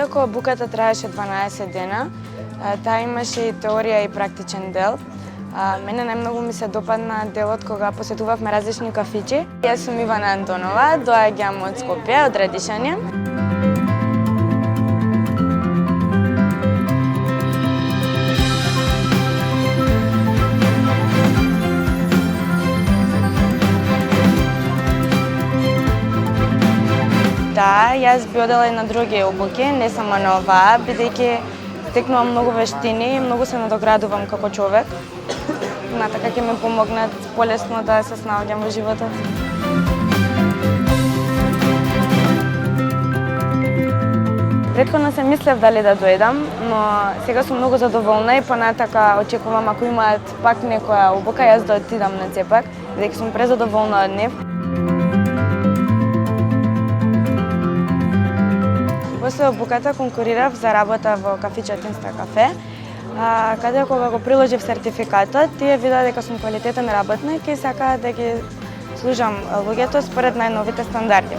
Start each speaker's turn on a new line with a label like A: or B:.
A: Иако обуката траеше 12 дена, таа имаше и теорија и практичен дел. Мене најмногу ми се допадна делот кога посетувавме различни кафичи. Јас сум Ивана Антонова, доаѓам од Скопје, од Радишање. Да, јас би одела и на други обуки, не само на оваа, бидејќи стекнувам многу вештини и многу се надоградувам како човек. На така ќе ми помогнат полесно да се снаоѓам во животот. Претходно се мислев дали да дојдам, но сега сум многу задоволна и понатака очекувам ако имаат пак некоја обука, јас да отидам на ЦЕПАК, бидејќи сум презадоволна од нив. После обуката конкурирав за работа во кафиче Инста кафе, каде кога го приложив сертификатот, тие видеа дека сум квалитетен работник и сакаат да ги служам луѓето според најновите стандарди.